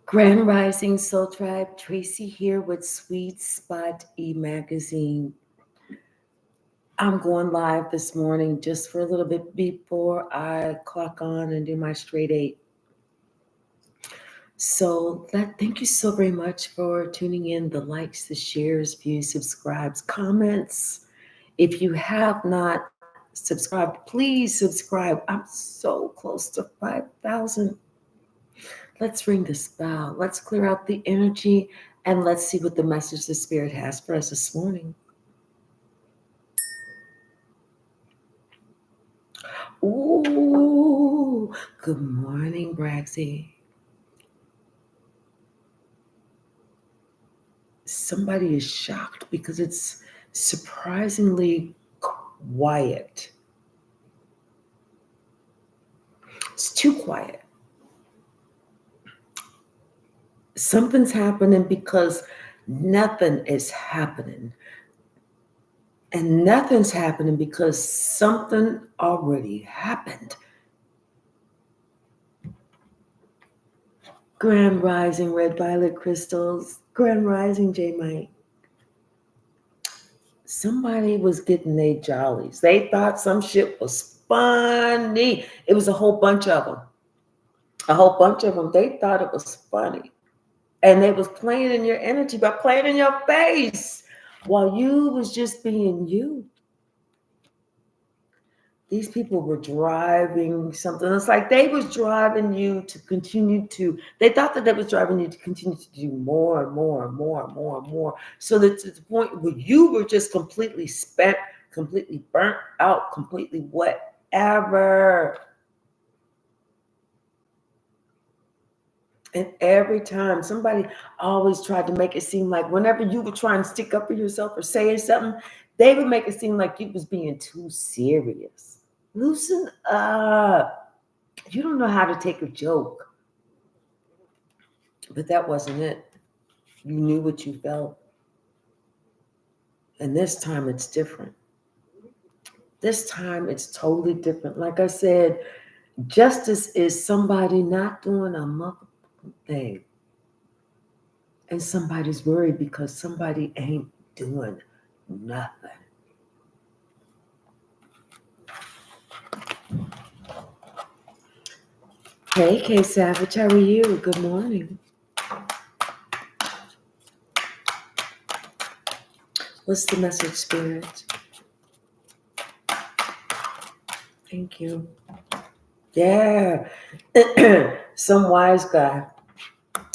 Grand Rising Soul Tribe, Tracy here with Sweet Spot e-magazine. I'm going live this morning just for a little bit before I clock on and do my straight eight. So thank you so very much for tuning in, the likes, the shares, views, subscribes, comments. If you have not subscribed, please subscribe. I'm so close to 5,000. Let's ring this bell. Let's clear out the energy and let's see what the message the Spirit has for us this morning. Ooh, good morning, Braxy. Somebody is shocked because it's surprisingly quiet. It's too quiet. Something's happening because nothing is happening. And nothing's happening because something already happened. Grand Rising, Red Violet Crystals. Grand Rising, J Mike. Somebody was getting their jollies. They thought some shit was funny. It was a whole bunch of them. A whole bunch of them. They thought it was funny. And they was playing in your energy, but playing in your face while you was just being you. These people were driving something. It's like they was driving you to continue to, they thought that they was driving you to continue to do more and more and more and more and more. So that to the point where you were just completely spent, completely burnt out, completely whatever. And every time somebody always tried to make it seem like whenever you were trying to stick up for yourself or saying something, they would make it seem like you was being too serious. Loosen up. You don't know how to take a joke. But that wasn't it. You knew what you felt. And this time it's different. This time it's totally different. Like I said, justice is somebody not doing a motherfucking thing. And somebody's worried because somebody ain't doing nothing. Hey, K Savage, how are you? Good morning. What's the message, Spirit? Thank you. Yeah. Some wise guy.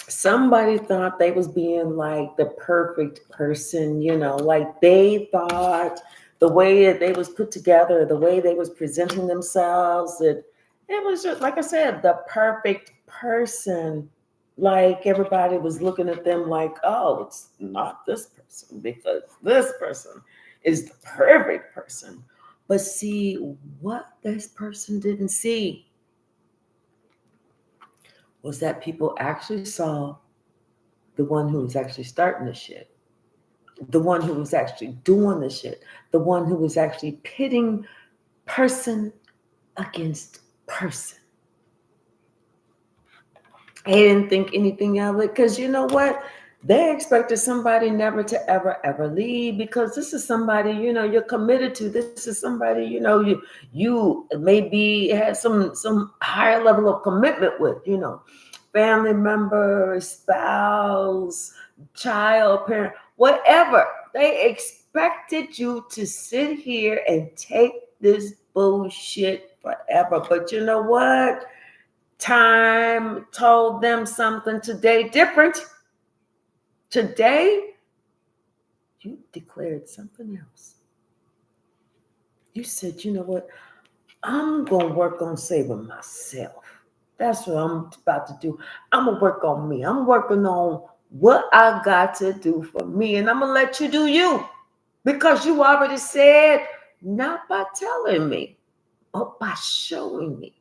Somebody thought they was being like the perfect person, like they thought the way that they was put together, the way they was presenting themselves, that it was just, like I said, the perfect person. Like everybody was looking at them like, oh, it's not this person because this person is the perfect person. But see, what this person didn't see was that people actually saw the one who was actually starting the shit, the one who was actually doing the shit, the one who was actually pitting person against person. They didn't think anything of it because you know what? They expected somebody never to ever leave because this is somebody, you're committed to. This is somebody, you maybe had some higher level of commitment with, family member, spouse, child, parent, whatever. They expected you to sit here and take this bullshit forever. But you know what? Time told them something today different. Today, you declared something else. You said, you know what? I'm going to work on saving myself. That's what I'm about to do. I'm going to work on me. I'm working on what I got to do for me. And I'm going to let you do you. Because you already said, not by telling me, but by showing me.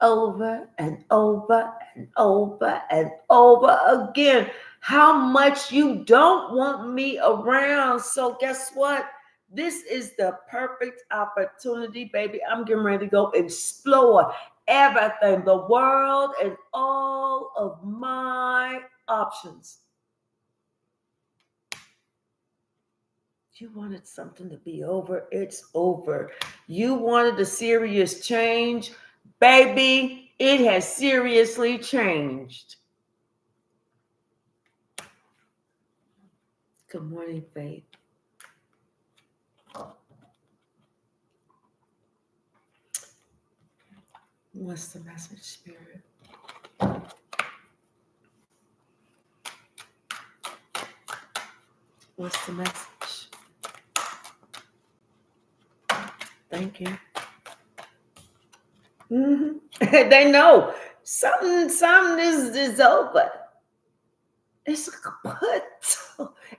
Over and over and over and over again how much you don't want me around. So guess what? This is the perfect opportunity, baby. I'm getting ready to go explore everything, the world and all of my options. You wanted something to be over, it's over. You wanted a serious change, baby, it has seriously changed. Good morning, Faith. What's the message, Spirit? What's the message? Thank you. They know something is over. It's a kaput.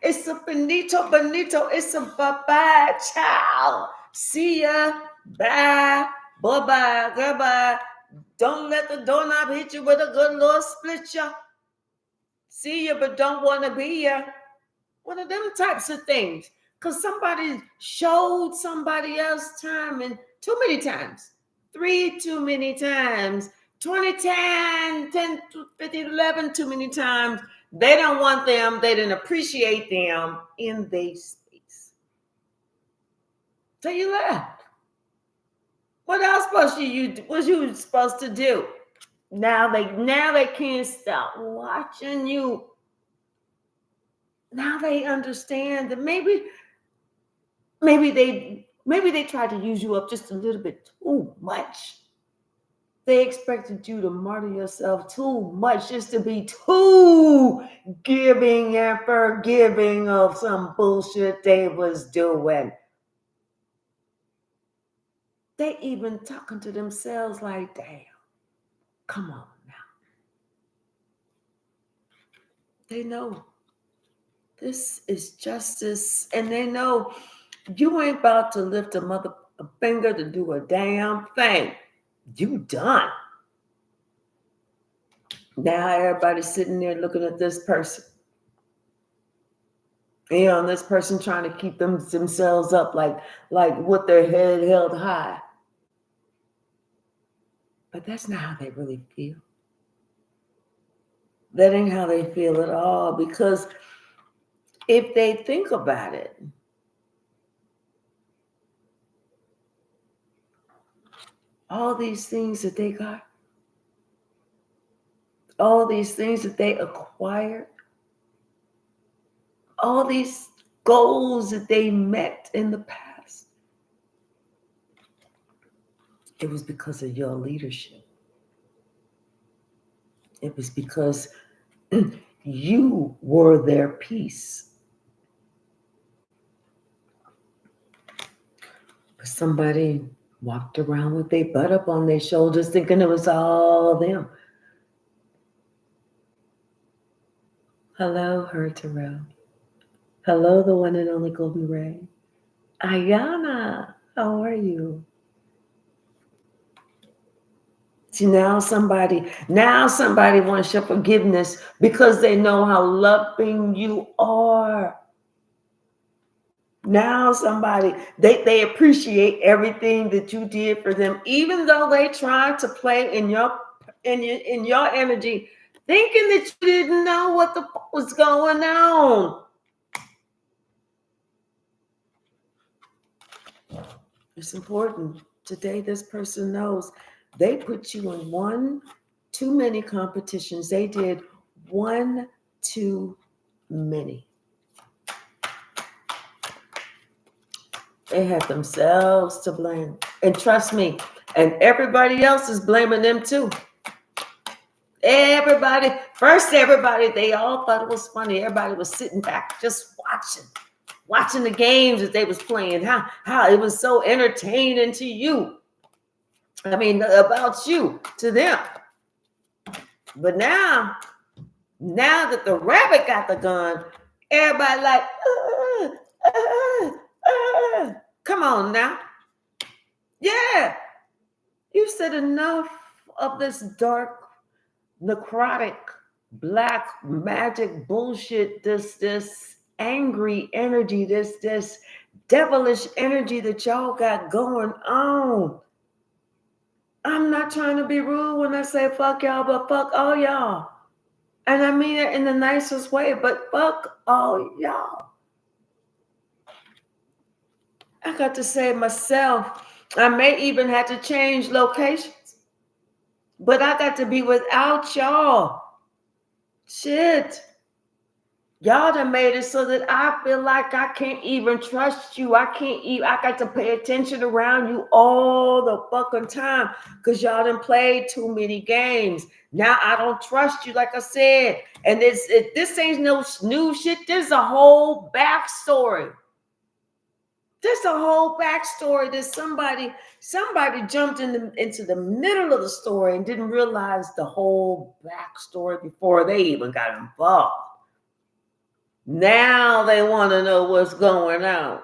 It's a bonito. It's a bye-bye. Ciao. See ya. Bye. Bye-bye. Goodbye. Don't let the doorknob hit you with a good Lord split ya. See ya, but don't want to be ya. One of them types of things. Because somebody showed somebody else time and too many times. 3 too many times. 20, 10, 10, 50, 11 too many times. They don't want them. They didn't appreciate them in their space. So you left. What else was you supposed to do? Now they can't stop watching you. Now they understand that maybe they tried to use you up just a little bit too much. They expected you to martyr yourself too much just to be too giving and forgiving of some bullshit they was doing. They even talking to themselves like, damn, come on now. They know this is justice, and they know you ain't about to lift a finger to do a damn thing. You done. Now everybody's sitting there looking at this person. This person trying to keep themselves up like with their head held high. But that's not how they really feel. That ain't how they feel at all. Because if they think about it, all these things that they got, all these things that they acquired, all these goals that they met in the past, it was because of your leadership. It was because you were their peace. But somebody walked around with their butt up on their shoulders thinking it was all them. Hello, her Terrell. Hello, the one and only Golden Ray. Ayana, how are you? See, now somebody wants your forgiveness because they know how loving you are. Now somebody, they appreciate everything that you did for them, even though they tried to play in your energy, thinking that you didn't know what the fuck was going on. It's important. Today, this person knows they put you in one too many competitions. They did one too many. They had themselves to blame. And trust me, and everybody else is blaming them too. Everybody, they all thought it was funny. Everybody was sitting back just watching the games that they was playing. How it was so entertaining to you. I mean, about you to them. But now that the rabbit got the gun, everybody like, come on now. Yeah. You said enough of this dark, necrotic, black magic bullshit, this angry energy, this devilish energy that y'all got going on. I'm not trying to be rude when I say fuck y'all, but fuck all y'all. And I mean it in the nicest way, but fuck all y'all. I got to save myself. I may even have to change locations, but I got to be without y'all. Shit. Y'all done made it so that I feel like I can't even trust you. I got to pay attention around you all the fucking time because y'all done played too many games. Now I don't trust you, like I said. And this ain't no new shit. There's a whole backstory. There's a whole backstory that somebody jumped into the middle of the story and didn't realize the whole backstory before they even got involved. Now they want to know what's going on.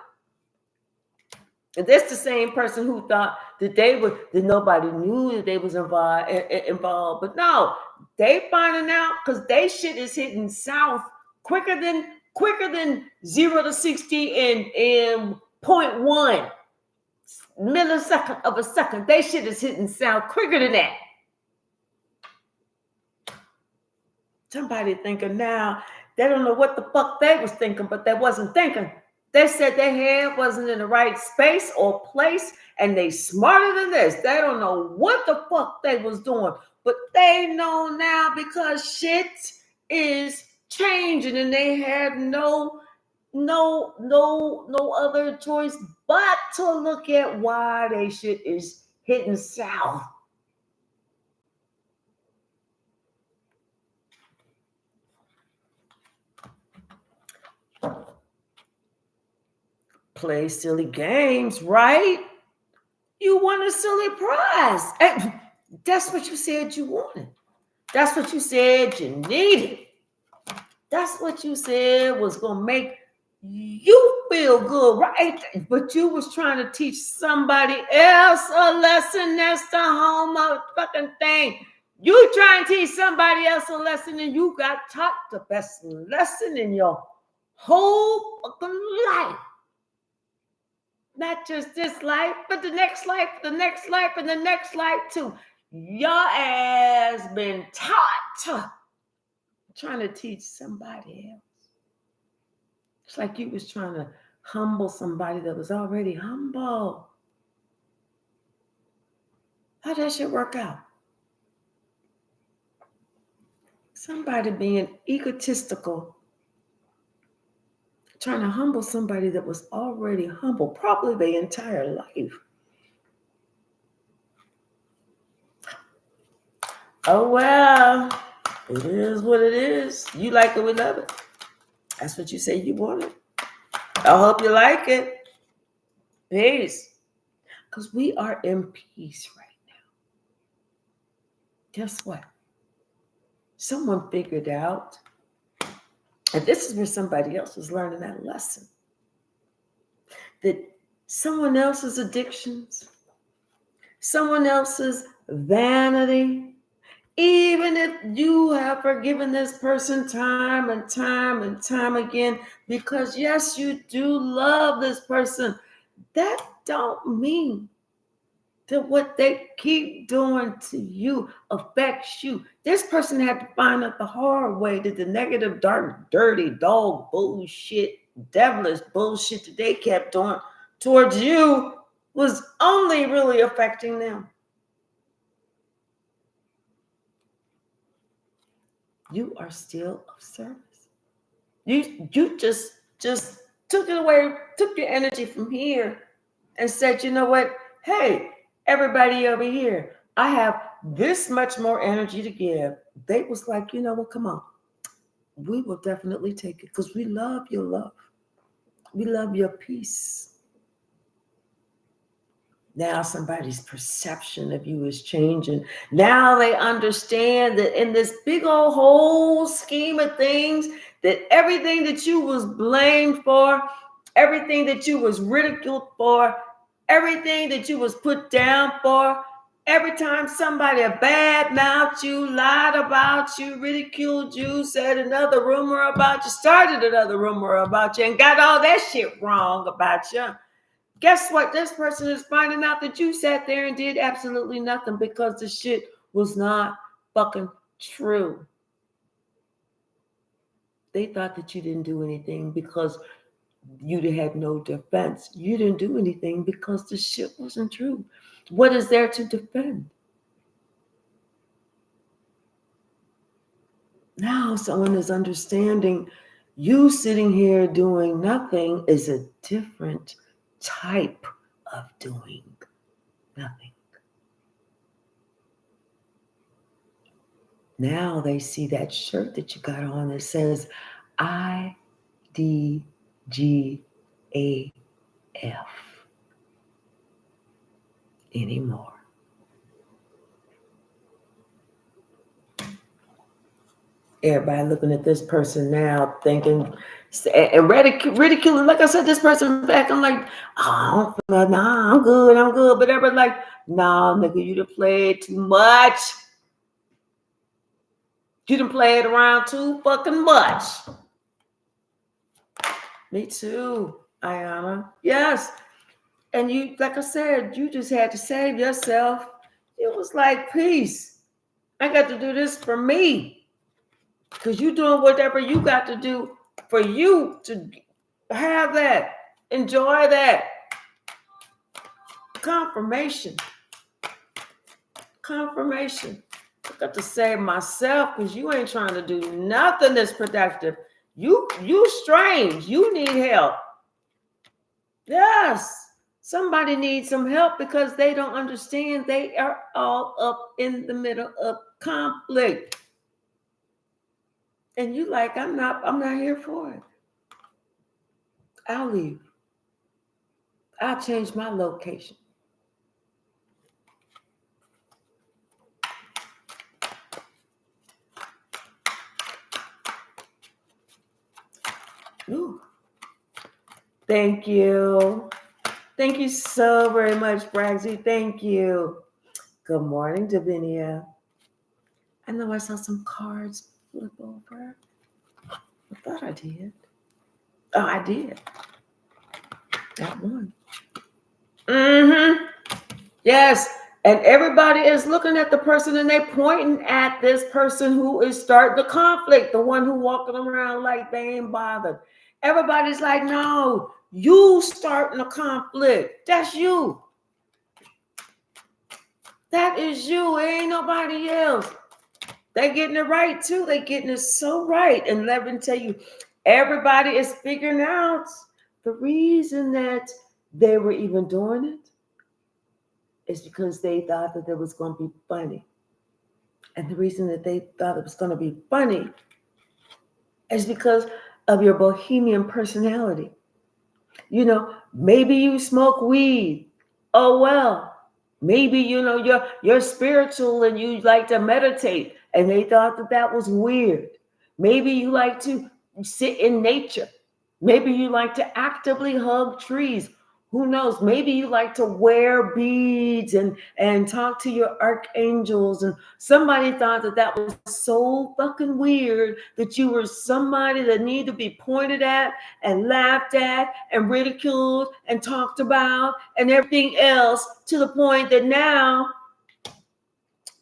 And that's the same person who thought that that nobody knew that they was involved. But no, they finding out because they shit is hitting south quicker than 0 to 60 in 0.1 millisecond of a second. They shit is hitting south quicker than that. Somebody thinking now, they don't know what the fuck they was thinking, but they wasn't thinking. They said their head wasn't in the right space or place, and they smarter than this. They don't know what the fuck they was doing, but they know now because shit is changing, and they had no other choice but to look at why they shit is hitting south. Play silly games, right? You want a silly prize. And that's what you said you wanted. That's what you said you needed. That's what you said was going to make you feel good, right? But you was trying to teach somebody else a lesson. That's the whole motherfucking thing. You trying to teach somebody else a lesson and you got taught the best lesson in your whole fucking life. Not just this life, but the next life, the next life, and the next life too. Your ass been taught. Trying to teach somebody else. It's like you was trying to humble somebody that was already humble. How that shit work out? Somebody being egotistical, trying to humble somebody that was already humble, probably their entire life. Oh, well, it is what it is. You like it, we love it. That's what you say you wanted. I hope you like it. Peace. Because we are in peace right now. Guess what? Someone figured out, and this is where somebody else was learning that lesson, that someone else's addictions, someone else's vanity, even if you have forgiven this person time and time and time again, because yes, you do love this person, that don't mean that what they keep doing to you affects you. This person had to find out the hard way that the negative, dark, dirty, dog bullshit, devilish bullshit that they kept doing towards you was only really affecting them. You are still of service. You just took it away, took your energy from here and said, you know what? Hey, everybody over here, I have this much more energy to give. They was like, you know what? Come on. We will definitely take it because we love your love. We love your peace. Now somebody's perception of you is changing. Now they understand that in this big old whole scheme of things, that everything that you was blamed for, everything that you was ridiculed for, everything that you was put down for, every time somebody bad-mouthed you, lied about you, ridiculed you, said another rumor about you, started another rumor about you, and got all that shit wrong about you. Guess what? This person is finding out that you sat there and did absolutely nothing because the shit was not fucking true. They thought that you didn't do anything because you had no defense. You didn't do anything because the shit wasn't true. What is there to defend? Now someone is understanding you sitting here doing nothing is a different type of doing nothing. Now they see that shirt that you got on that says IDGAF anymore. Everybody looking at this person now thinking and ridiculing, like I said, this person back. I'm like, oh, nah, I'm good. But everybody's like, nah, nigga, you done played too much. You done played around too fucking much. Me too, Ayana. Yes. And you, like I said, you just had to save yourself. It was like, peace. I got to do this for me. Because you doing whatever you got to do for you to have that. Enjoy that. Confirmation. I got to save myself because you ain't trying to do nothing that's productive. You strange. You need help. Yes. Somebody needs some help because they don't understand they are all up in the middle of conflict. And you like, I'm not here for it. I'll leave. I'll change my location. Ooh. Thank you. Thank you so very much, Bragsy. Thank you. Good morning, Davinia. I know I saw some cards flip over. I thought I did. Oh, I did. That one. Mm-hmm. Yes. And everybody is looking at the person and they pointing at this person who is starting the conflict, the one who walking around like they ain't bothered. Everybody's like, no, you starting a conflict. That's you. That is you. It ain't nobody else. They getting it right too. They getting it so right. And let me tell you, everybody is figuring out the reason that they were even doing it is because they thought that it was going to be funny. And the reason that they thought it was going to be funny is because of your bohemian personality. You know, maybe you smoke weed. Oh, well. Maybe, you know, you're spiritual and you like to meditate and they thought that that was weird. Maybe you like to sit in nature. Maybe you like to actively hug trees. Who knows? Maybe you like to wear beads and talk to your archangels. And somebody thought that that was so fucking weird that you were somebody that needed to be pointed at and laughed at and ridiculed and talked about and everything else, to the point that now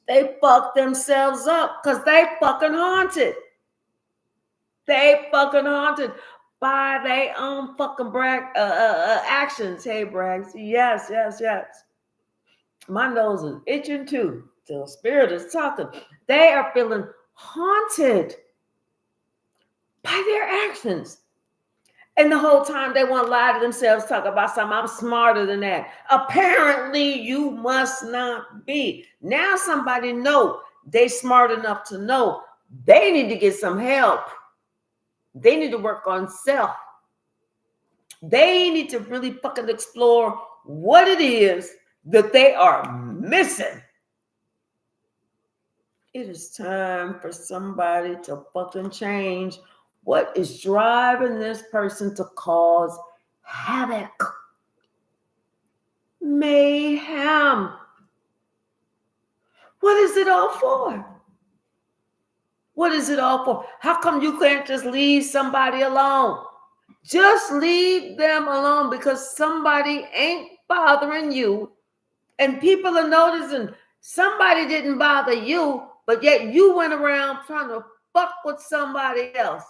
they fucked themselves up because they fucking haunted. They fucking haunted by their own fucking actions. Hey, Braggs. Yes. My nose is itching too. The spirit is talking. They are feeling haunted by their actions. And the whole time they want to lie to themselves, talk about something. I'm smarter than that. Apparently, you must not be. Now somebody know they smart enough to know they need to get some help. They need to work on self. They need to really fucking explore what it is that they are missing. It is time for somebody to fucking change what is driving this person to cause havoc, mayhem. What is it all for? What is it all for? How come you can't just leave somebody alone? Just leave them alone because somebody ain't bothering you. And people are noticing somebody didn't bother you, but yet you went around trying to fuck with somebody else.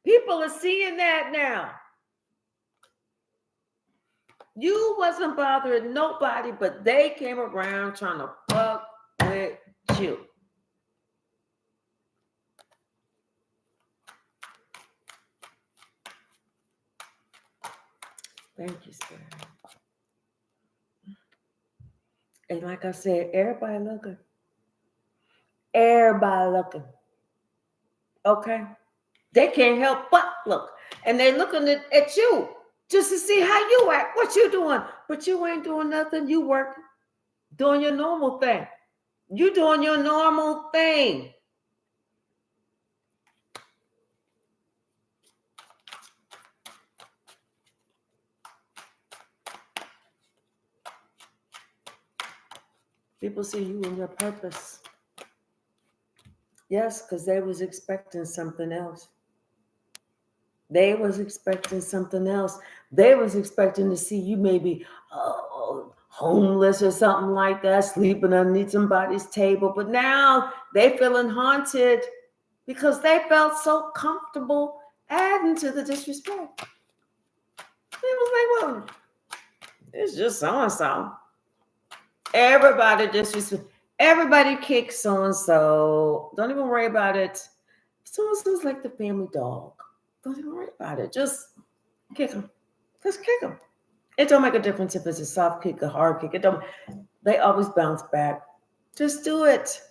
People are seeing that now. You wasn't bothering nobody, but they came around trying to fuck with you. Thank you, Spirit. And like I said, everybody looking. Everybody looking. Okay? They can't help but look. And they looking at you just to see how you act, what you doing. But you ain't doing nothing. You working, doing your normal thing. You doing your normal thing. People see you in your purpose. Yes, because they was expecting something else. They was expecting something else. They was expecting to see you maybe homeless or something like that, sleeping underneath somebody's table. But now they feeling haunted because they felt so comfortable adding to the disrespect. They was like, well, it's just so-and-so. Everybody disrespect. Everybody kicks so-and-so. Don't even worry about it. So-and-so's like the family dog. Don't even worry about it. Just kick them. Just kick them. It don't make a difference if it's a soft kick, a hard kick. It don't. They always bounce back. Just do it.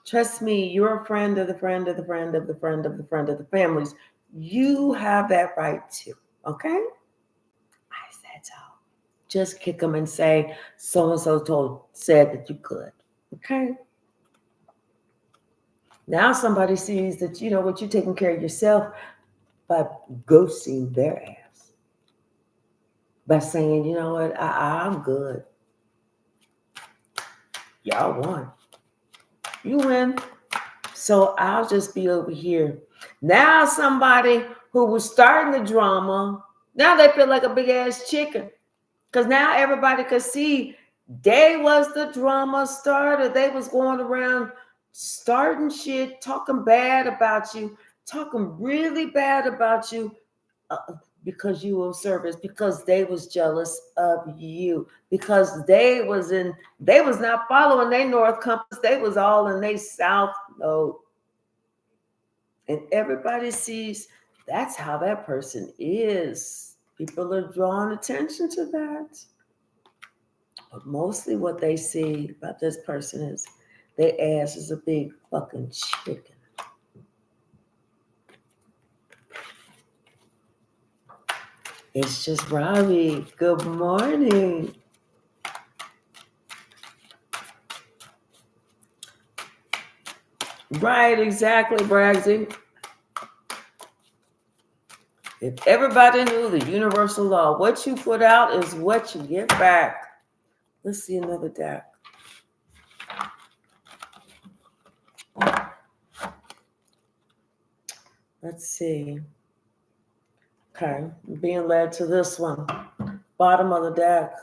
Trust me, you're a friend of the friend of the friend of the friend of the friend of the families. You have that right too. Okay? I said so. Just kick them and say, so-and-so said that you could. Okay? Now somebody sees that, you know what, you're taking care of yourself by ghosting their ass. By saying, you know what, I'm good. Y'all won. You win. So I'll just be over here. Now somebody who was starting the drama, now they feel like a big ass chicken. Because now everybody could see they was the drama starter. They was going around starting shit, talking bad about you, talking really bad about you because you were of service, because they was jealous of you, because they was not following their north compass. They was all in their south node. And everybody sees that's how that person is. People are drawing attention to that. But mostly what they see about this person is their ass is a big fucking chicken. It's just Robbie. Good morning. Right, exactly, Bragsy. If everybody knew the universal law, what you put out is what you get back. Let's see another deck. Let's see. Okay, being led to this one. Bottom of the deck.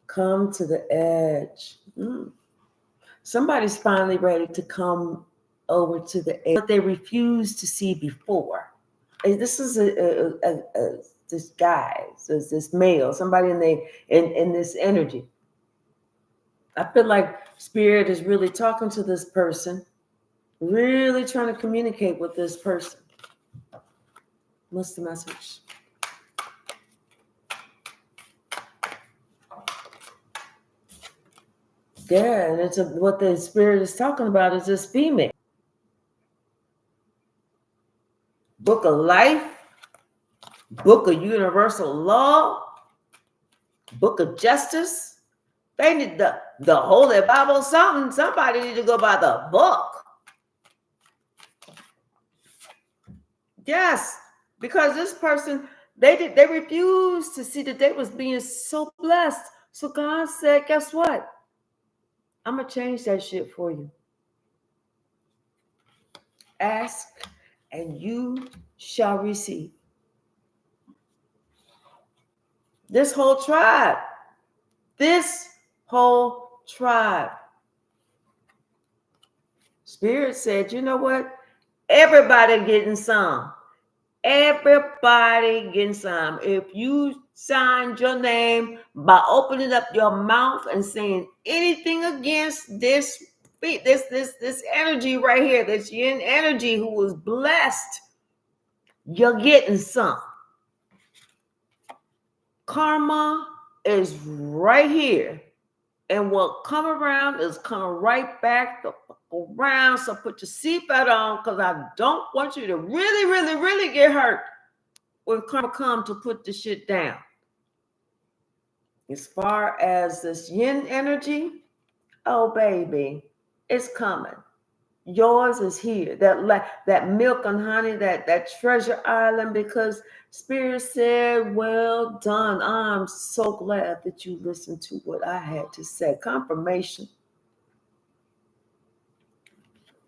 Come to the edge. Somebody's finally ready to come over to the edge, but they refused to see before. And this is this guy, this male, somebody in this energy. I feel like Spirit is really talking to this person, really trying to communicate with this person. What's the message? Yeah, and it's what the Spirit is talking about is this female. Book of life, book of universal law, book of justice. They need the Holy Bible, something. Somebody need to go by the book. Yes, because this person, they refused to see that they was being so blessed. So God said, guess what? I'm gonna change that shit for you. Ask and you shall receive. This whole tribe. This whole tribe. Spirit said, you know what? Everybody getting some. Everybody getting some. If you signed your name by opening up your mouth and saying anything against this energy right here, this yin energy who was blessed, you're getting some. Karma is right here. And what come around is coming right back around. So put your seatbelt on, because I don't want you to really, really, really get hurt when karma come to put the shit down. As far as this yin energy, oh baby, it's coming. Yours is here. That milk and honey, that treasure island, because Spirit said, well done. I'm so glad that you listened to what I had to say. Confirmation.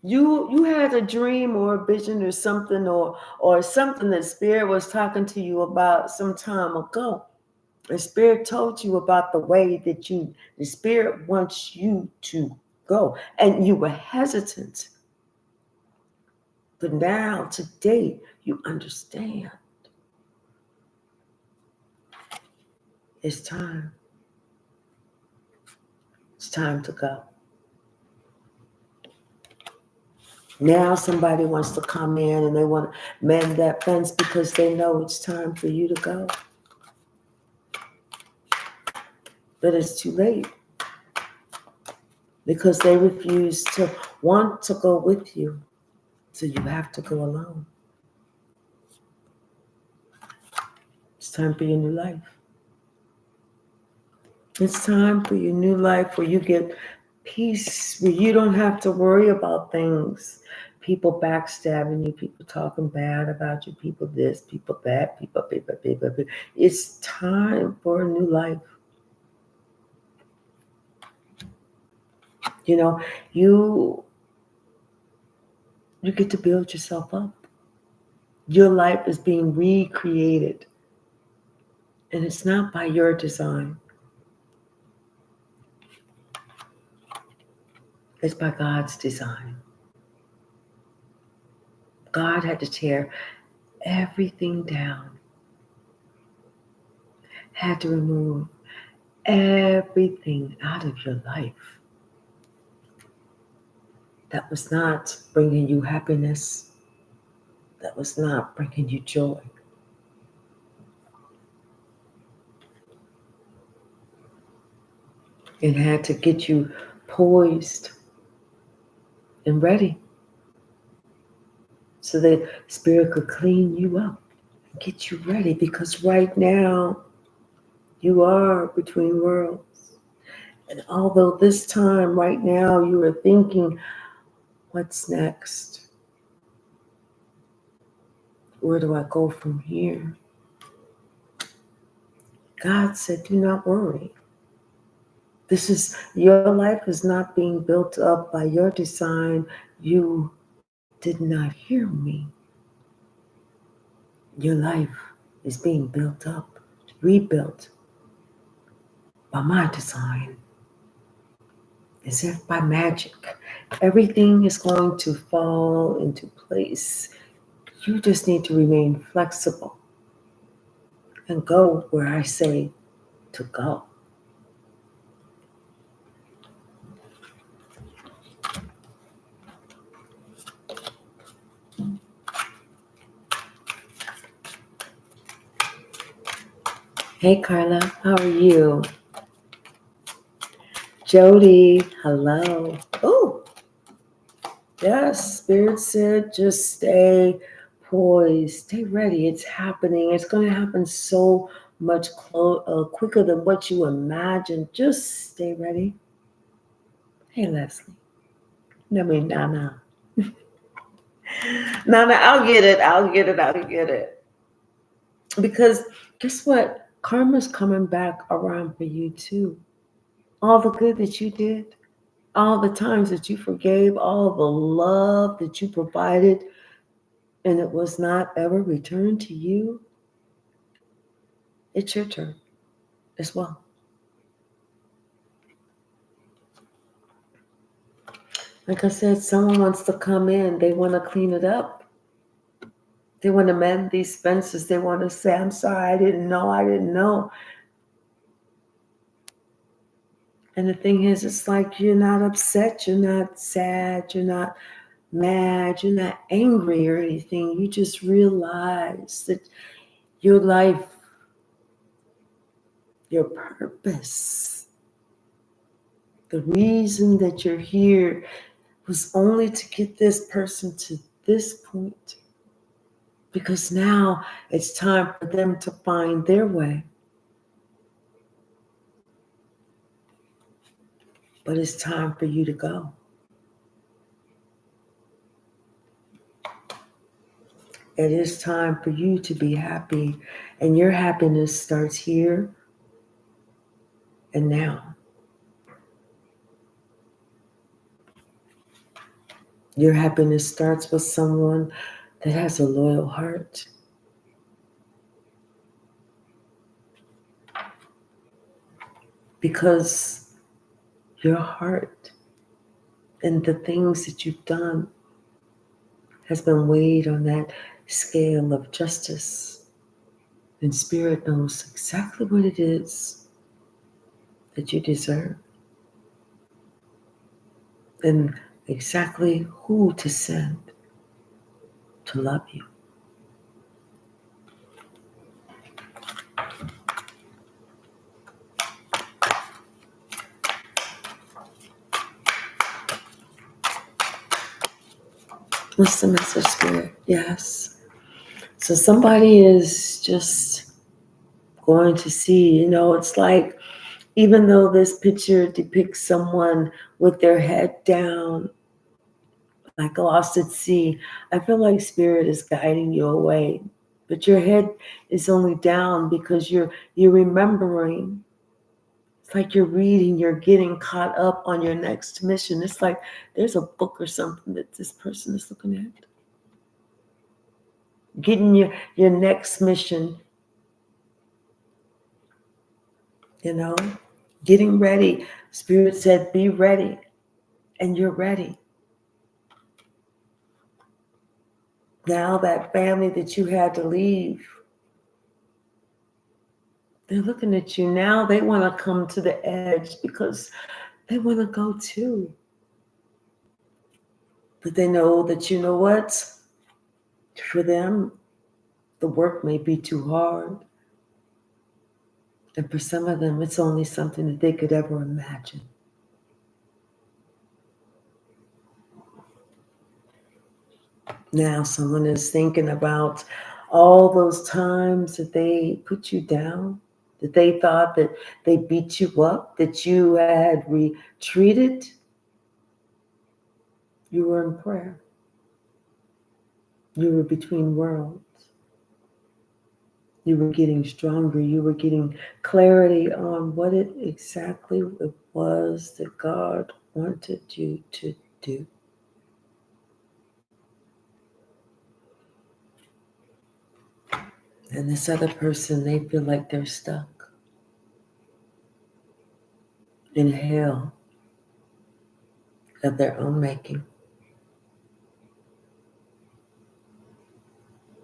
You had a dream or a vision or something, or something that Spirit was talking to you about some time ago. And Spirit told you about the way that the Spirit wants you to go. And you were hesitant. But now, today, you understand. It's time. It's time to go. Now somebody wants to come in and they want to mend that fence because they know it's time for you to go. But it's too late. Because they refuse to want to go with you. So you have to go alone. It's time for your new life. It's time for your new life where you get peace, where you don't have to worry about things. People backstabbing you, people talking bad about you, people this, people that, people. It's time for a new life. You know, you get to build yourself up. Your life is being recreated. And it's not by your design. It's by God's design. God had to tear everything down. Had to remove everything out of your life that was not bringing you happiness, that was not bringing you joy. It had to get you poised and ready so that Spirit could clean you up and get you ready, because right now you are between worlds. And although this time right now you are thinking, what's next? Where do I go from here? God said, do not worry. Your life is not being built up by your design. You did not hear me. Your life is being built up, rebuilt by my design. As if by magic, everything is going to fall into place. You just need to remain flexible and go where I say to go. Hey Carla, how are you? Jody, hello. Oh, yes, Spirit said just stay poised, stay ready. It's happening. It's going to happen so much quicker than what you imagine. Just stay ready. Hey Leslie. I mean, Nana. Nana, I'll get it. Because guess what? Karma's coming back around for you too. All the good that you did, all the times that you forgave, all the love that you provided, and it was not ever returned to you, it's your turn. as well. Like I said, someone wants to come in. They want to clean it up. They want to mend these fences. They want to say, I'm sorry, I didn't know. I didn't know. And the thing is, it's like you're not upset. You're not sad. You're not mad. You're not angry or anything. You just realize that your life, your purpose, the reason that you're here was only to get this person to this point. Because now it's time for them to find their way. But it's time for you to go. It is time for you to be happy. And your happiness starts here and now. Your happiness starts with someone that has a loyal heart. Because your heart and the things that you've done has been weighed on that scale of justice. And Spirit knows exactly what it is that you deserve. And exactly who to send to love you. What's the message, Spirit? Yes. So somebody is just going to see, it's like, even though this picture depicts someone with their head down, like lost at sea, I feel like Spirit is guiding you away. But your head is only down because you're remembering. It's like you're reading, you're getting caught up on your next mission. It's like there's a book or something that this person is looking at. Getting your next mission, getting ready. Spirit said, be ready. And you're ready. Now that family that you had to leave, they're looking at you. Now they want to come to the edge because they want to go too. But they know that, you know what? For them, the work may be too hard. And for some of them, it's only something that they could ever imagine. Now someone is thinking about all those times that they put you down, that they thought that they beat you up, that you had retreated. You were in prayer. You were between worlds. You were getting stronger. You were getting clarity on what it exactly it was that God wanted you to do. And this other person, they feel like they're stuck in hell of their own making.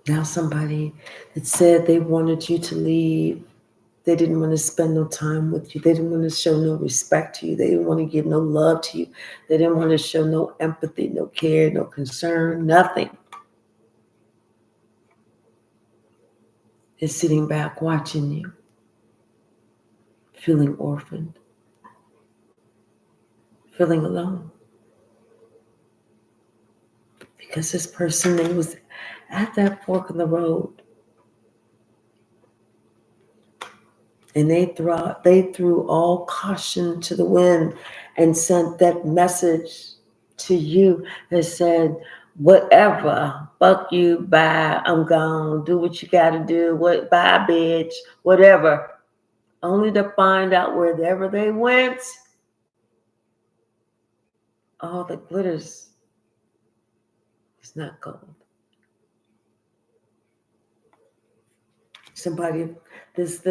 Now somebody that said they wanted you to leave. They didn't want to spend no time with you. They didn't want to show no respect to you. They didn't want to give no love to you. They didn't want to show no empathy, no care, no concern, nothing. Is sitting back watching you, feeling orphaned, feeling alone. Because this person, they was at that fork in the road. And they threw all caution to the wind and sent that message to you that said, whatever, fuck you, bye, I'm gone, do what you gotta do, bye, bitch, whatever. Only to find out wherever they went, all that glitters is not gold. Somebody, this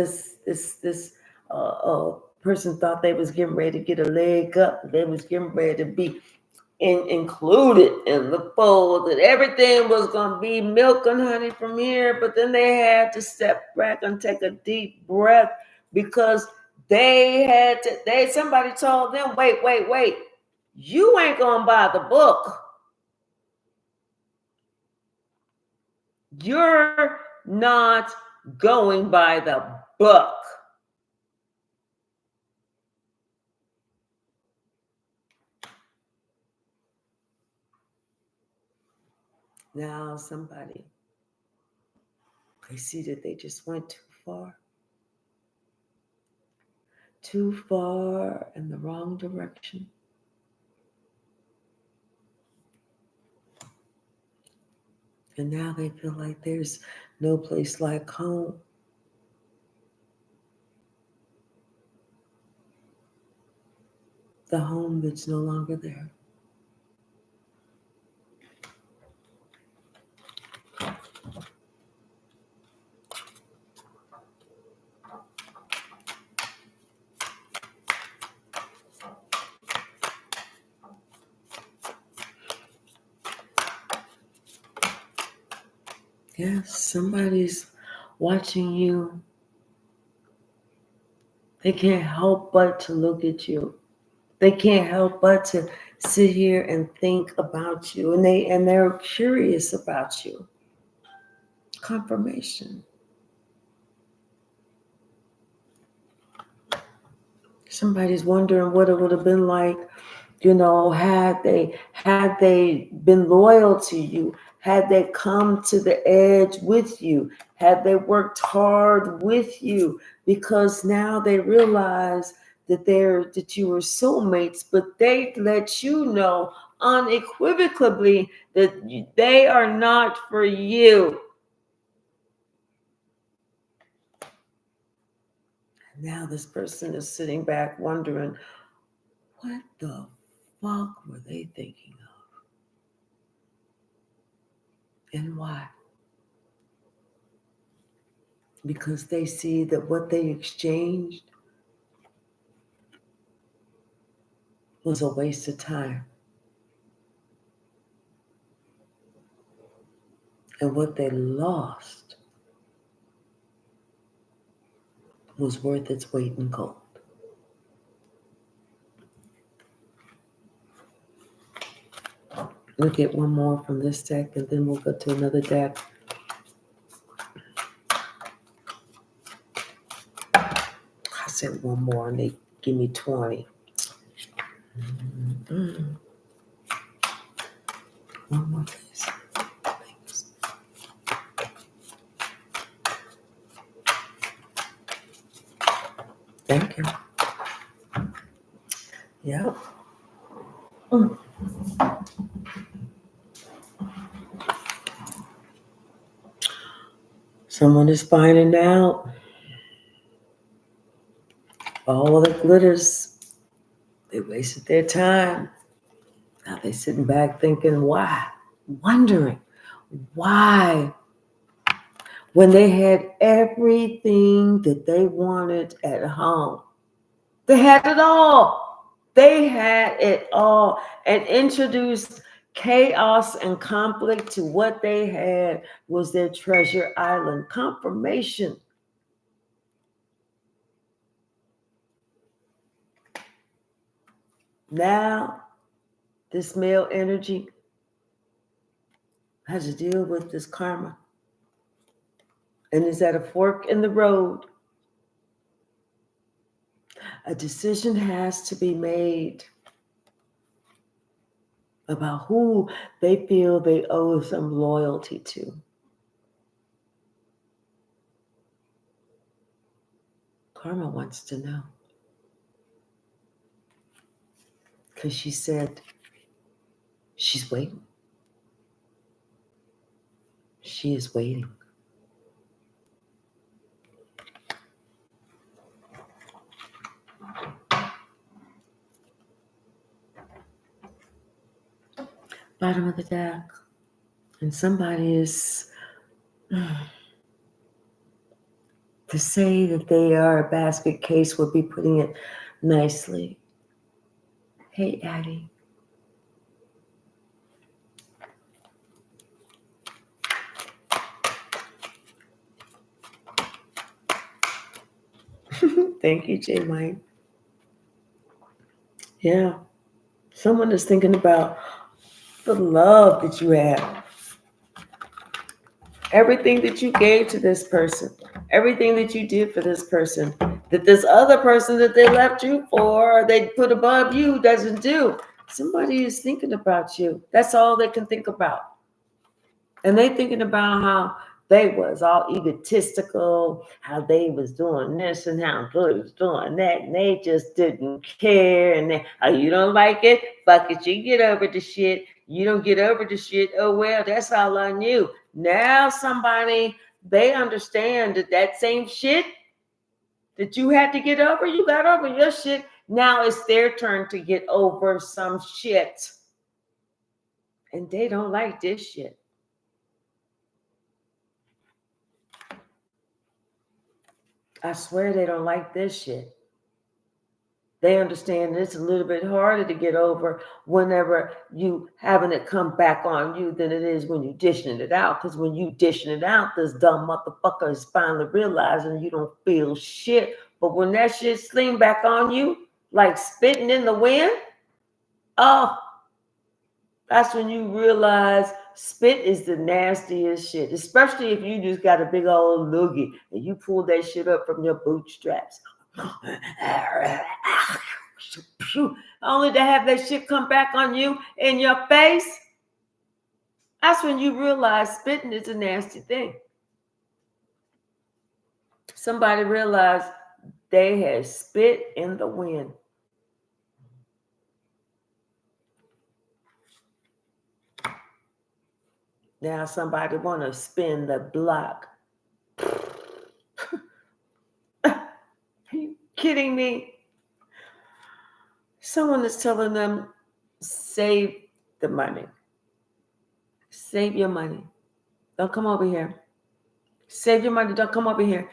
person thought they was getting ready to get a leg up. They was getting ready to be included in the fold, that everything was going to be milk and honey from here. But then they had to step back and take a deep breath, because somebody told them, wait, you ain't going to buy the book. You're not going by the book. Now somebody, they see that they just went too far in the wrong direction. And now they feel like there's no place like home. The home that's no longer there. Yes, somebody's watching you. They can't help but to look at you. They can't help but to sit here and think about you, and they're curious about you. Confirmation. Somebody's wondering what it would have been like, had they been loyal to you, had they come to the edge with you, had they worked hard with you, because now they realize that you were soulmates, but they let you know unequivocally that they are not for you. Now this person is sitting back wondering, what the fuck were they thinking of? And why? Because they see that what they exchanged was a waste of time. And what they lost was worth its weight in gold. We'll get one more from this deck, and then we'll go to another deck. I said one more, and they give me 20. Mm-hmm. One more, please. Thanks. Thank you. Yep. Mm. Someone is finding out all the glitters. They wasted their time. Now they're sitting back thinking, why? Wondering why, when they had everything that they wanted at home. They had it all. They had it all, and introduced chaos and conflict to what they had was their treasure island. Confirmation. Now, this male energy has to deal with this karma and is at a fork in the road. A decision has to be made about who they feel they owe some loyalty to. Karma wants to know. Because she said she's waiting. She is waiting. Bottom of the deck. And somebody is To say that they are a basket case would be putting it nicely. Hey, Addie. Thank you, J. Mike. Yeah. Someone is thinking about the love that you have. Everything that you gave to this person. Everything that you did for this person. That this other person that they left you for or they put above you doesn't do. Somebody is thinking about you. That's all they can think about. And they thinking about how they was all egotistical, how they was doing this and how good was doing that, and they just didn't care. And they, oh, you don't like it? Fuck it, you get over the shit. You don't get over the shit. Oh well, that's all on you. Now somebody they understand that that same shit that you had to get over, you got over your shit. Now it's their turn to get over some shit, and they don't like this shit. I swear they don't like this shit. They understand it's a little bit harder to get over whenever you having it come back on you than it is when you dishing it out. Because when you dishing it out, this dumb motherfucker is finally realizing you don't feel shit. But when that shit sling back on you, like spitting in the wind, oh, that's when you realize spit is the nastiest shit. Especially if you just got a big old loogie and you pull that shit up from your bootstraps. Only to have that shit come back on you in your face. That's when you realize spitting is a nasty thing. Somebody realized they had spit in the wind. Now somebody want to spin the block. Are you kidding me? Someone is telling them, save the money. Save your money. Don't come over here. Save your money. Don't come over here.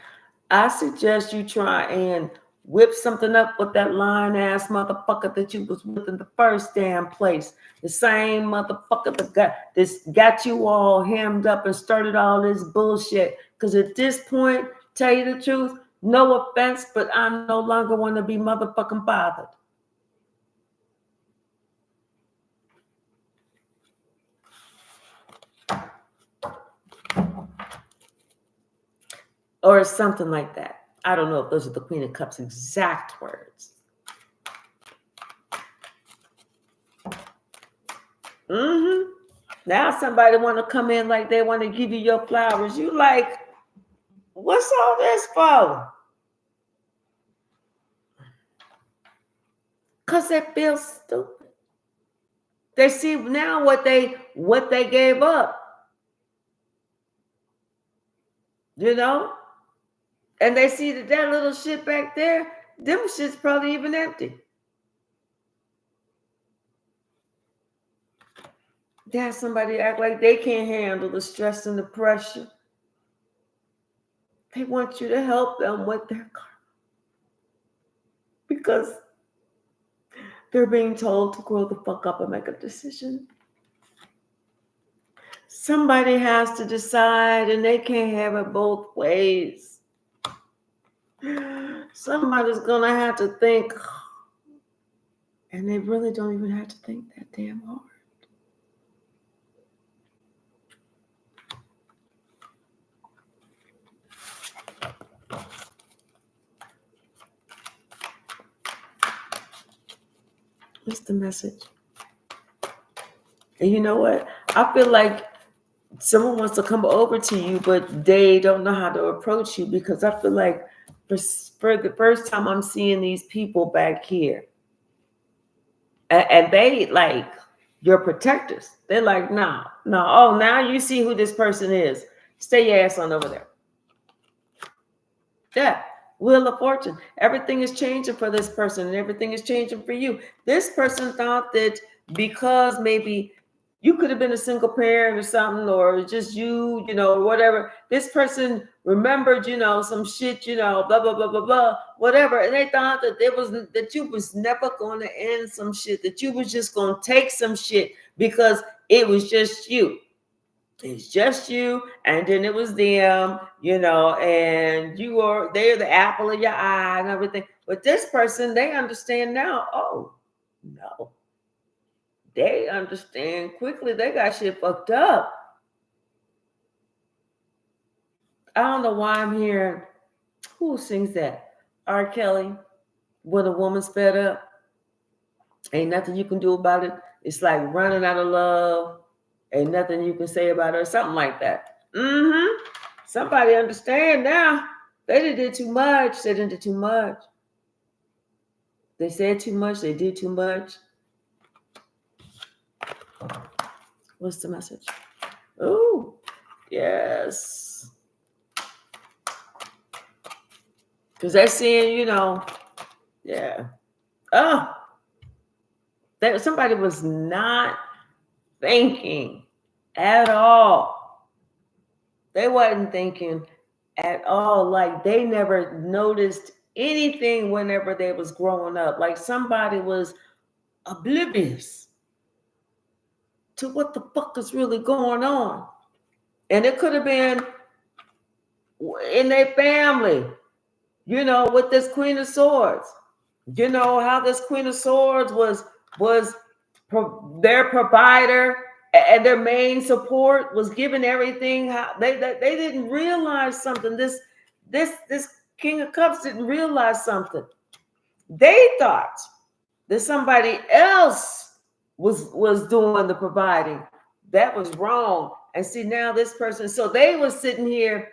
I suggest you try and whip something up with that lying ass motherfucker that you was with in the first damn place. The same motherfucker that got you all hammed up and started all this bullshit. Because at this point, tell you the truth, no offense, but I no longer want to be motherfucking bothered. Or something like that. I don't know if those are the Queen of Cups' exact words. Now somebody want to come in like they want to give you your flowers. You like, what's all this for? Because they feel stupid. They see now what they gave up. You know? And they see that little shit back there, them shit's probably even empty. They have somebody act like they can't handle the stress and the pressure. They want you to help them with their karma. Because they're being told to grow the fuck up and make a decision. Somebody has to decide, and they can't have it both ways. Somebody's going to have to think, and they really don't even have to think that damn hard. What's the message? And you know what? I feel like someone wants to come over to you, but they don't know how to approach you, because I feel like for the first time I'm seeing these people back here. And they like your protectors. They're like, no. Oh, now you see who this person is. Stay your ass on over there. Yeah. Wheel of Fortune. Everything is changing for this person and everything is changing for you. This person thought that because maybe You could have been a single parent or something, or just you, whatever. This person remembered, some shit, blah blah blah blah blah, whatever, and they thought that that you was never going to end some shit, that you was just going to take some shit because it was just you. It's just you, and then it was them, and they're the apple of your eye and everything. But this person, they understand now. Oh no, they understand quickly. They got shit fucked up. I don't know why I'm hearing, who sings that? R. Kelly, When a Woman's Fed Up. Ain't nothing you can do about it. It's like running out of love. Ain't nothing you can say about her. Something like that. Somebody understand now. They did too much. They didn't do too much. They said too much. They did too much. What's the message? Oh, yes. Because they're seeing, yeah. Oh, somebody was not thinking at all. They wasn't thinking at all. Like they never noticed anything whenever they was growing up. Like somebody was oblivious to what the fuck is really going on. And it could have been in their family, with this Queen of Swords. How this Queen of Swords was their provider and their main support, was giving everything. How they didn't realize something. This King of Cups didn't realize something. They thought that somebody else was doing the providing. That was wrong. And see, now this person, so they were sitting here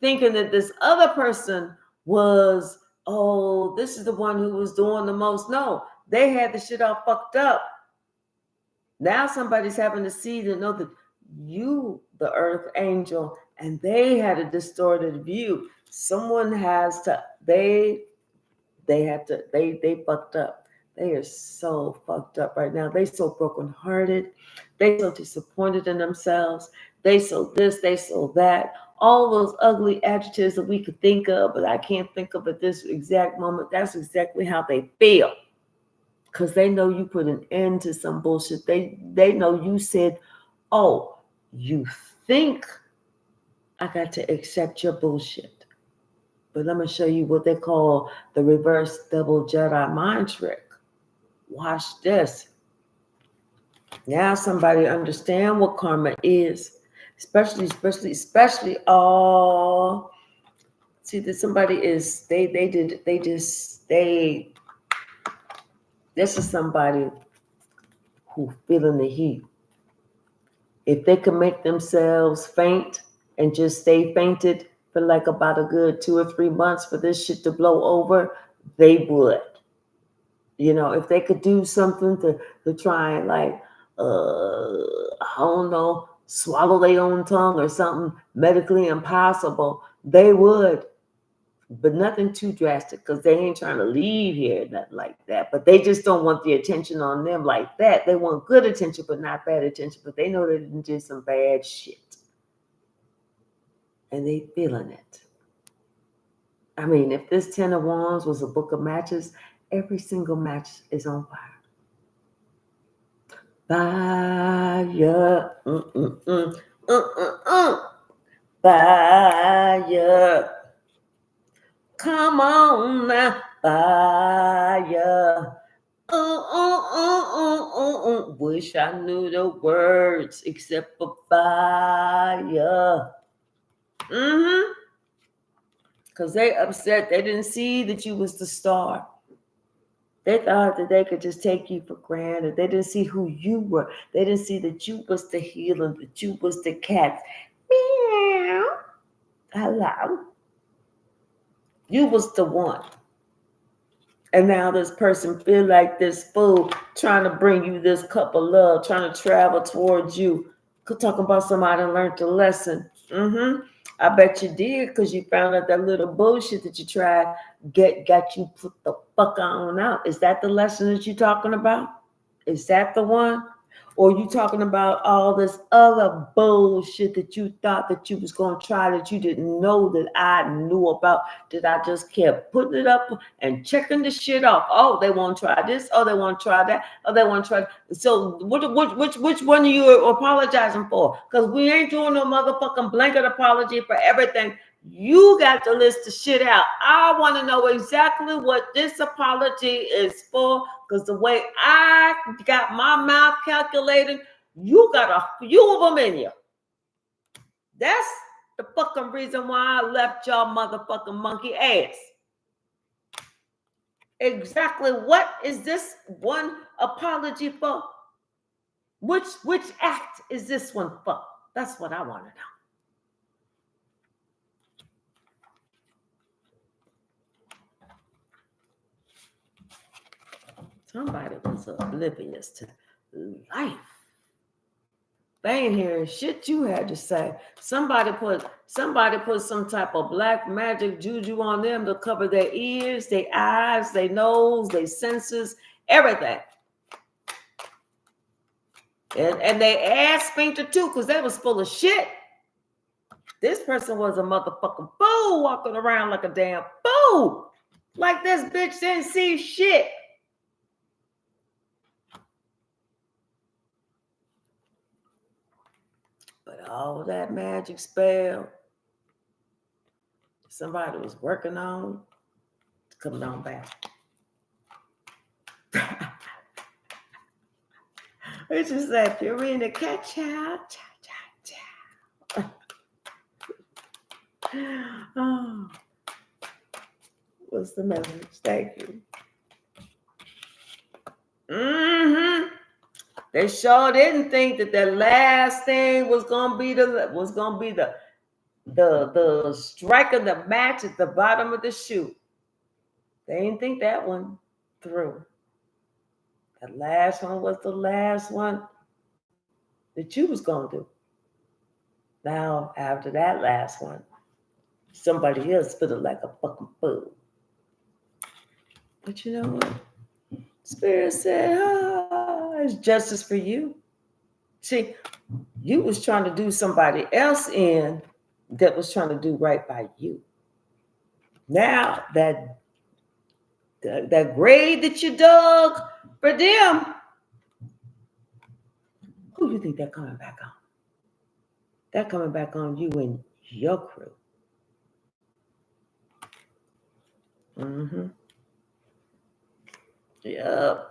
thinking that this other person was, oh, this is the one who was doing the most. No, they had the shit all fucked up. Now somebody's having to see to know that you, the earth angel, and they had a distorted view. Someone has to, they fucked up. They are so fucked up right now. They so brokenhearted. They so disappointed in themselves. They so this, they so that. All those ugly adjectives that we could think of, but I can't think of at this exact moment. That's exactly how they feel. Because they know you put an end to some bullshit. They know you said, oh, you think I got to accept your bullshit. But I'm going to show you what they call the reverse double Jedi mind trick. Watch this. Now somebody understand what karma is. Especially, see that somebody is, this is somebody who feeling the heat. If they could make themselves faint and just stay fainted for like about a good 2 or 3 months for this shit to blow over, they would. If they could do something to try and like, I don't know, swallow their own tongue or something medically impossible, they would. But nothing too drastic, because they ain't trying to leave here, nothing like that. But they just don't want the attention on them like that. They want good attention, but not bad attention. But they know they didn't do some bad shit. And they feeling it. I mean, if this 10 of Wands was a book of matches, every single match is on fire. Fire. Fire. Come on now. Fire. Wish I knew the words except for fire. Because they upset. They didn't see that you was the star. They thought that they could just take you for granted. They didn't see who you were. They didn't see that you was the healer, that you was the cat. Meow. Hello. You was the one. And now this person feel like this fool trying to bring you this cup of love, trying to travel towards you. Talking about somebody learned the lesson. I bet you did, because you found out that little bullshit that you tried got you put the fuck on out. Is that the lesson that you're talking about? Is that the one? Or you talking about all this other bullshit that you thought that you was going to try that you didn't know that I knew about, that I just kept putting it up and checking the shit off. Oh, they want to try this. Oh, they want to try that. Oh, they want to try. So which one are you apologizing for? Because we ain't doing no motherfucking blanket apology for everything. You got to list the shit out. I want to know exactly what this apology is for, because the way I got my mouth calculated, you got a few of them in you. That's the fucking reason why I left y'all motherfucking monkey ass. Exactly what is this one apology for? Which act is this one for? That's what I want to know. Somebody was oblivious to life. They ain't hearing shit you had to say. Somebody put some type of black magic juju on them to cover their ears, their eyes, their nose, their senses, everything. And they ass sphincter too, because they was full of shit. This person was a motherfucking fool walking around like a damn fool. Like this bitch didn't see shit. But all that magic spell somebody was working on, it's coming on back. It's just like Purina catch out. Oh, what's the message? Thank you. They sure didn't think that the last thing was gonna be the strike of the match at the bottom of the shoe. They didn't think that one through. The last one was the last one that you was gonna do. Now, after that last one, somebody else feeling like a fucking fool. But you know what? Spirit said, it's justice for you. See, you was trying to do somebody else in that was trying to do right by you. Now that grave that you dug for them, who do you think they're coming back on? They're coming back on you and your crew. Yep.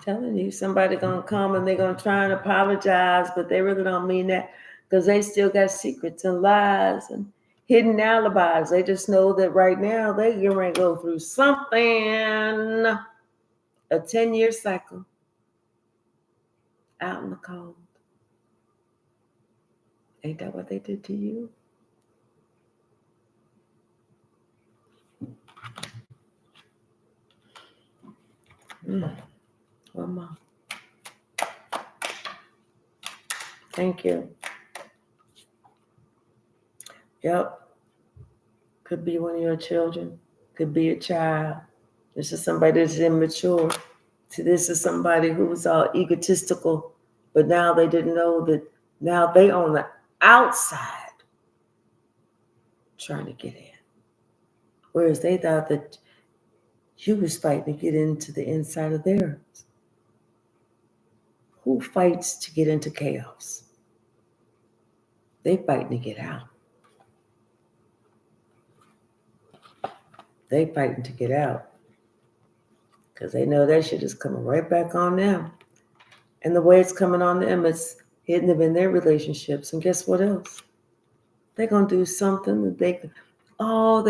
Telling you, somebody gonna come and they're gonna try and apologize, but they really don't mean that, because they still got secrets and lies and hidden alibis. They just know that right now they're going to go through something, a 10-year cycle out in the cold. Ain't that what they did to you? One more. Thank you. Yep. Could be one of your children. Could be a child. This is somebody that's immature. See, this is somebody who was all egotistical, but now they didn't know that now they on the outside trying to get in. Whereas they thought that you was fighting to get into the inside of theirs. Who fights to get into chaos? They fighting to get out. They fighting to get out. Because they know that shit is coming right back on them. And the way it's coming on them, it's hitting them in their relationships. And guess what else? They're going to do something that they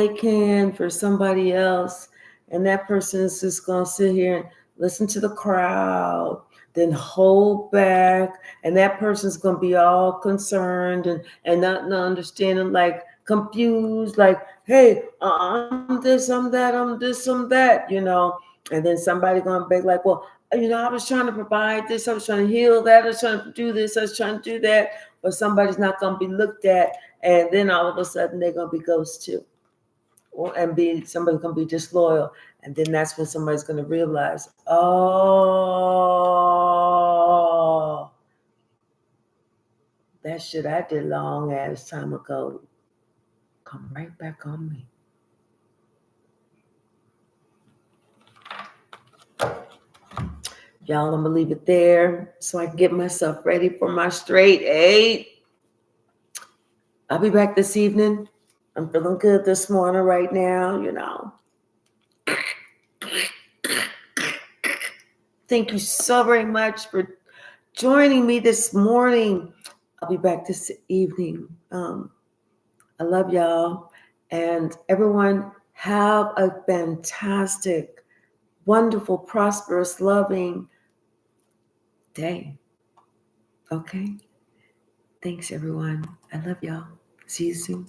can for somebody else. And that person is just going to sit here and listen to the crowd, then hold back. And that person's going to be all concerned and not understanding, like confused, like, hey, I'm this, I'm that, I'm this, I'm that, you know. And then somebody going to beg like, well, you know, I was trying to provide this, I was trying to heal that, I was trying to do this, I was trying to do that. But somebody's not going to be looked at. And then all of a sudden they're going to be ghosts too. Somebody's going to be disloyal. And then that's when somebody's going to realize, oh, that shit I did long ass time ago come right back on me. Y'all, I'm gonna leave it there so I can get myself ready for my straight 8. I'll be back this evening. I'm feeling good this morning right now, you know. Thank you so very much for joining me this morning. I'll be back this evening. I love y'all. And everyone, have a fantastic, wonderful, prosperous, loving day. Okay? Thanks, everyone. I love y'all. See you soon.